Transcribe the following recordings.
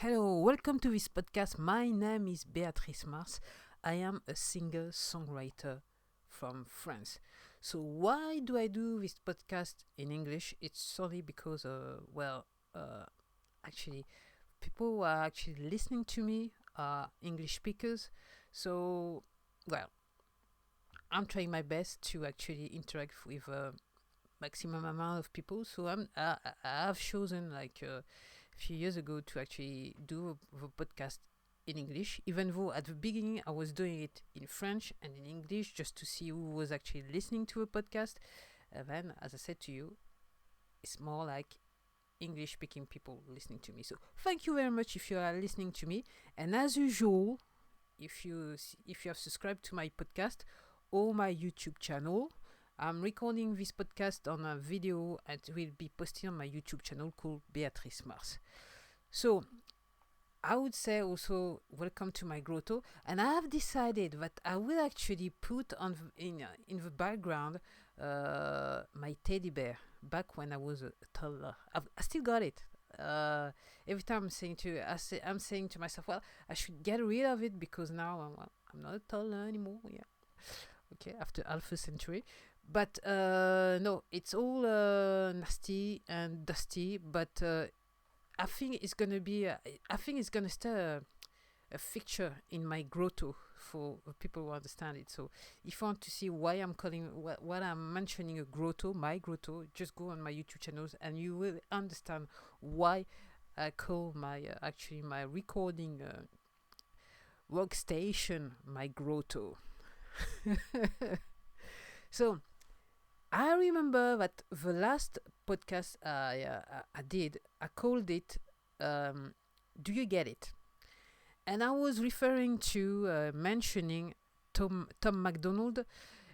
Hello, welcome to this podcast. My name is Beatrice Marse. I am a singer songwriter from France. So, why do I do this podcast in English? It's solely because, actually, people who are actually listening to me are English speakers. So, well, I'm trying my best to actually interact with maximum amount of people. So I have chosen like a few years ago to actually do the podcast in English, even though at the beginning I was doing it in French and in English just to see who was actually listening to a podcast. And then, as I said to you, it's more like English speaking people listening to me. So thank you very much if you are listening to me. And as usual, if you have subscribed to my podcast or my YouTube channel, I'm recording this podcast on a video and it will be posted on my YouTube channel called Beatrice Marse. So I would say also welcome to my grotto, and I have decided that I will actually put on in the background my teddy bear back when I was a toddler. I still got it. Every time I'm saying to myself, well, I should get rid of it because now I'm not a toddler anymore. Yeah, okay, after half a century. But no, it's all nasty and dusty. But I think it's gonna be. I think it's gonna stay a fixture in my grotto for people who understand it. So if you want to see why I'm calling what I'm mentioning a grotto, my grotto, just go on my YouTube channels and you will understand why I call my actually my recording workstation my grotto. So I remember that the last podcast I did, I called it "Do You Get It?" and I was referring to mentioning Tom McDonald.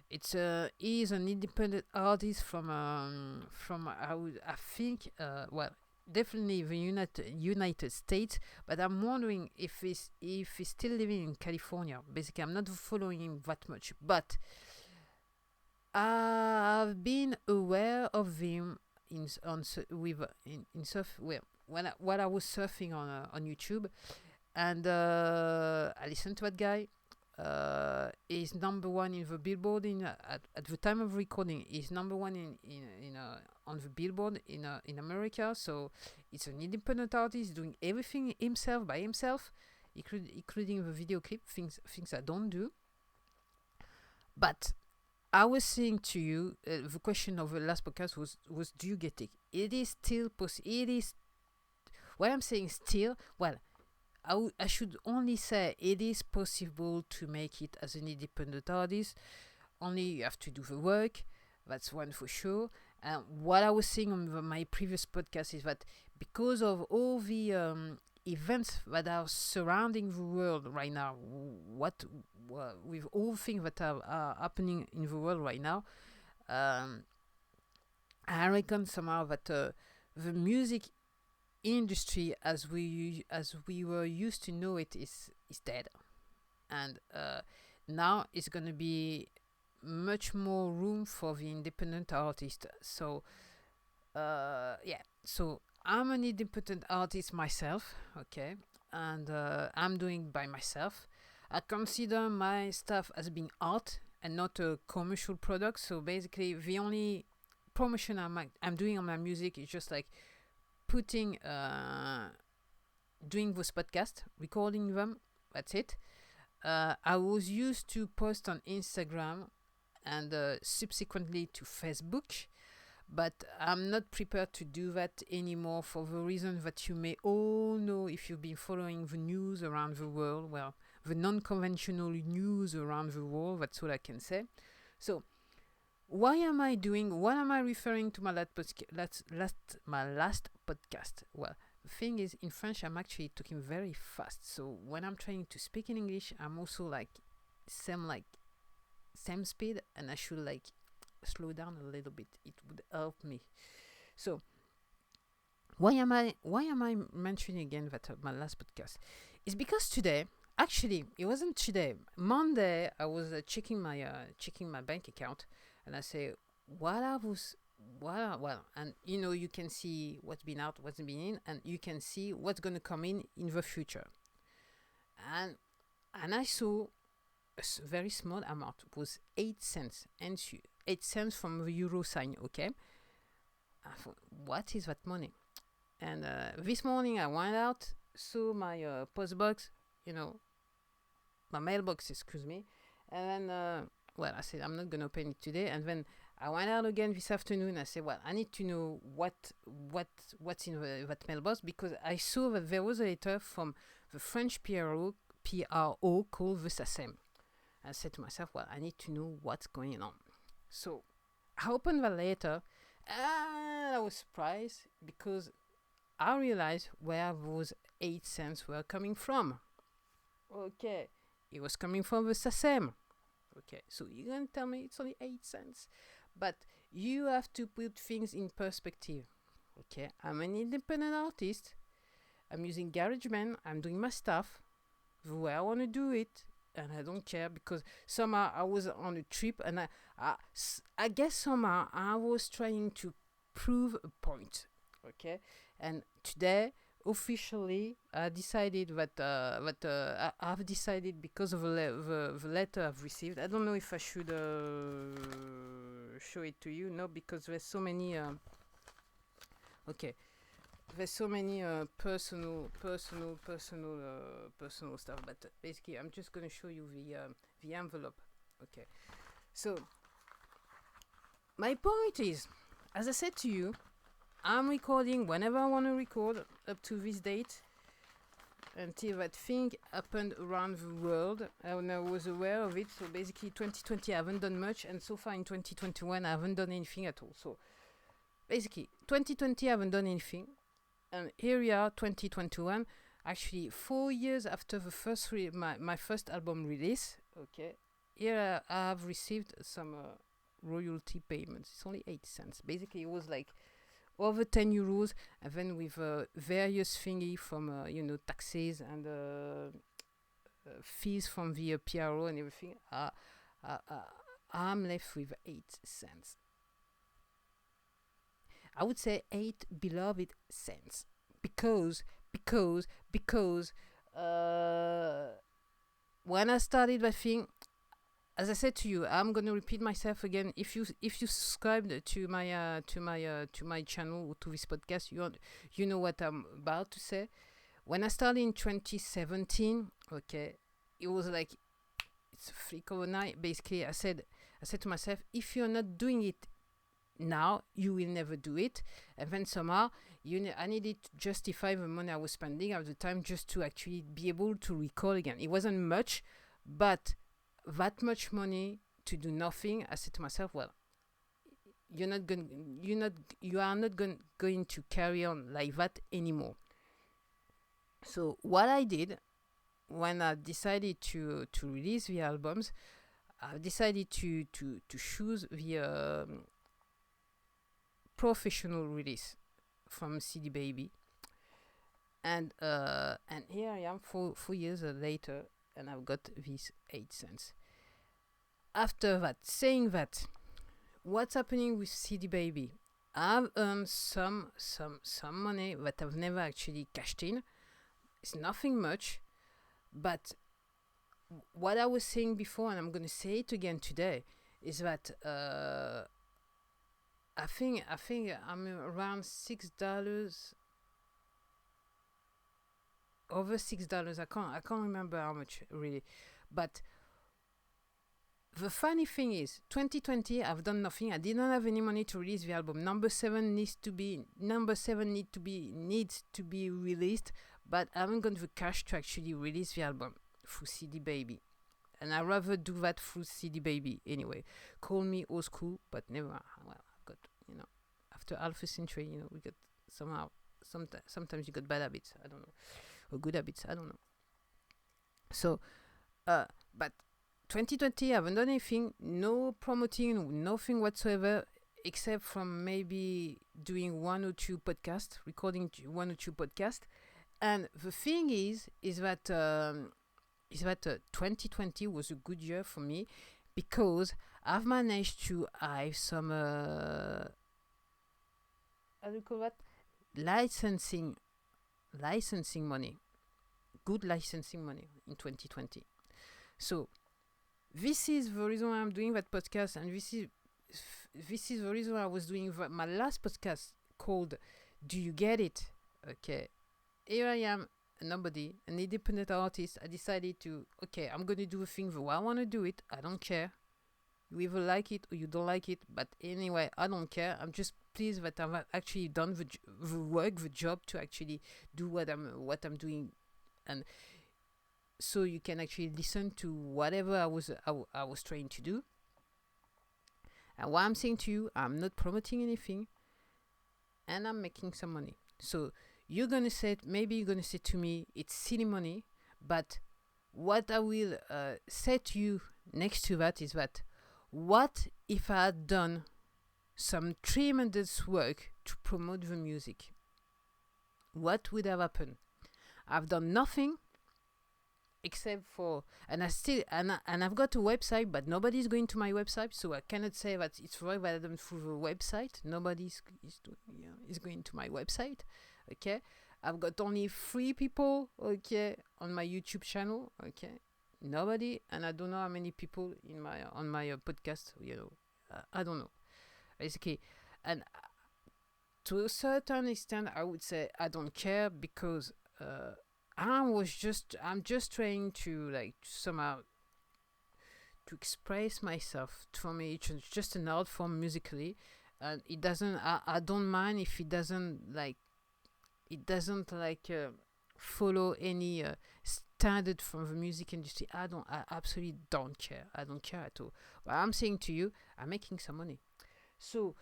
He is an independent artist from I think definitely the United States, but I'm wondering if he's still living in California. Basically, I'm not following him that much, but I've been aware of him in on with in surf when I was surfing on YouTube, and I listened to that guy. He's number one in the Billboard at the time of recording. He's number one on the Billboard in America. So it's an independent artist doing everything himself by himself, including the video clip things I don't do. But I was saying to you, the question of the last podcast was do you get it? It is still possible. It is what I'm saying. Still, well, I should only say it is possible to make it as an independent artist. Only you have to do the work. That's one for sure. And what I was saying on my previous podcast is that because of all the events that are surrounding the world right now, with all things that are happening in the world right now, um, I reckon somehow that the music industry as we were used to know it is dead, and now it's gonna be much more room for the independent artist. So yeah, so I'm an independent artist myself, okay, and I'm doing by myself. I consider my stuff as being art and not a commercial product. So basically, the only promotion I'm doing on my music is just like putting doing this podcast, recording them. That's it. I was used to post on Instagram and subsequently to Facebook, but I'm not prepared to do that anymore for the reason that you may all know if you've been following the news around the world. Well, the non-conventional news around the world. That's all I can say. So why am I doing? What am I referring to my my last podcast? Well, the thing is, in French, I'm actually talking very fast. So when I'm trying to speak in English, I'm also like same speed, and I should like slow down a little bit. It would help me. So why am I mentioning again that my last podcast? It's because today, actually, it wasn't today. Monday, I was checking my bank account, and I say, what I was well, and you can see what's been out, what's been in, and you can see what's gonna come in the future. And I saw very small amount. It was 8 cents, and 8 cents from the euro sign. Okay, I thought, what is that money? And this morning I went out, saw my post box, you know, my mailbox, excuse me, and then well, I said I'm not gonna open it today, and then I went out again this afternoon. I said, well, I need to know what's in that mailbox, because I saw that there was a letter from the French PRO called the SACEM. I said to myself, well, I need to know what's going on. So I opened the letter, and I was surprised because I realized where those 8 cents were coming from. Okay, it was coming from the SACEM. Okay, so you're gonna tell me it's only 8 cents, but you have to put things in perspective. Okay, I'm an independent artist. I'm using GarageBand. I'm doing my stuff the way I want to do it, and I don't care, because somehow I was on a trip, and I guess somehow I was trying to prove a point. Okay, and today officially I decided I've decided, because of the letter I've received. I don't know if I should show it to you. No, because there's so many. Okay, there's so many personal stuff. But basically, I'm just gonna show you the envelope. Okay, so my point is, as I said to you, I'm recording whenever I want to record up to this date, until that thing happened around the world and I was aware of it. So basically 2020 I haven't done much, and so far in 2021 I haven't done anything at all. So basically 2020 I haven't done anything, and here we are 2021, actually 4 years after the first my first album release. Okay, here I have received some royalty payments. It's only 8 cents. Basically it was like over 10 euros, and then with various thingy from taxes and fees from the PRO and everything, I'm left with 8 cents. I would say 8 beloved cents, because when I started that thing, as I said to you, I'm gonna repeat myself again. If you subscribed to my channel or to this podcast, you know what I'm about to say. When I started in 2017, okay, it was like it's a flick of an eye. Basically, I said to myself, if you're not doing it now, you will never do it. And then somehow, I needed to justify the money I was spending at the time, just to actually be able to record again. It wasn't much, but that much money to do nothing. I said to myself, well, you are not going to carry on like that anymore. So what I did when I decided to release the albums, I decided to choose the professional release from CD Baby, and here I am 4 years later, and I've got these 8 cents. After that, saying that, what's happening with CD Baby? I've earned some money that I've never actually cashed in. It's nothing much, but what I was saying before, and I'm gonna say it again today, is that I think I'm around $6, over $6. I can't remember how much really, but the funny thing is, 2020 I've done nothing. I didn't have any money to release the album. Number 7 needs to be released, but I haven't got the cash to actually release the album through CD Baby, and I'd rather do that through CD Baby anyway. Call me old school, but never. Well, I've got, after half a century, we got somehow. Sometimes you got bad habits. I don't know. Or good habits, I don't know. So, but 2020, I haven't done anything, no promoting, nothing whatsoever, except from maybe doing one or two podcasts, recording one or two podcasts. And the thing is that 2020 was a good year for me, because I've managed to have some how do you call that, licensing money, good licensing money in 2020. So this is the reason why I'm doing that podcast, and this is the reason why I was doing my last podcast called "Do You Get It?" Okay, here I am, nobody, an independent artist. I decided to, okay, I'm gonna do a thing the way I want to do it. I don't care. You either like it or you don't like it, but anyway, I don't care. I'm just pleased that I've actually done the work, the job to actually do what I'm doing, and so you can actually listen to whatever I was trying to do. And what I'm saying to you, I'm not promoting anything, and I'm making some money. So maybe you're gonna say to me, it's silly money, but what I will say to you next to that is that, what if I had done some tremendous work to promote the music? What would have happened? I've done nothing except for, and I've got a website, but nobody's going to my website, so I cannot say that it's relevant through the website. Nobody is going to my website. Okay, I've got only 3 people, okay, on my YouTube channel. Okay, nobody, and I don't know how many people on my podcast. I don't know. Basically, and to a certain extent, I would say I don't care, because I'm just trying to, like, somehow to express myself. For me, it's just an art form musically, and it doesn't. I don't mind if it doesn't like. It doesn't like follow any standard from the music industry. I absolutely don't care. I don't care at all. But I'm saying to you, I'm making some money. So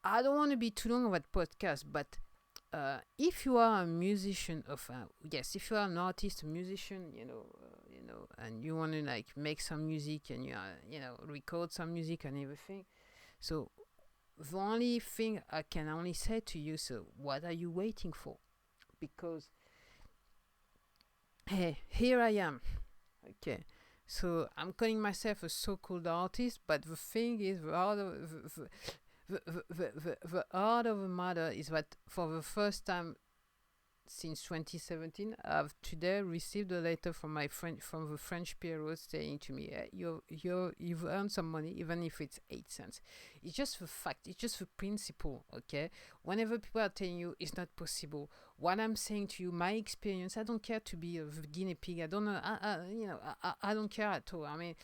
I don't want to be too long on that podcast, but if you are a musician yes, if you are an artist, a musician, and you want to, like, make some music, and record some music and everything. So the only thing I can only say to you, so what are you waiting for? Because, hey, here I am. Okay, so I'm calling myself a so-called artist, but the thing is, the art of the matter is that for the first time since 2017, I've today received a letter from the French PRO, saying to me, you've earned some money, even if it's 8 cents. It's just the fact. It's just the principle. Okay. Whenever people are telling you it's not possible, what I'm saying to you, my experience, I don't care to be a guinea pig. I don't know. I don't care at all. I mean,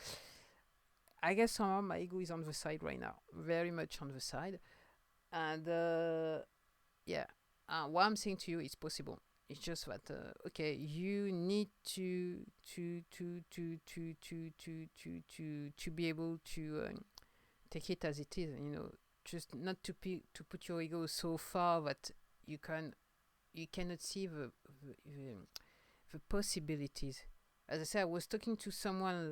I guess somehow my ego is on the side right now, very much on the side, and yeah. What I'm saying to you is possible. It's just that okay, you need to be able to take it as it is. Just not to put your ego so far that you cannot see the possibilities. As I said, I was talking to someone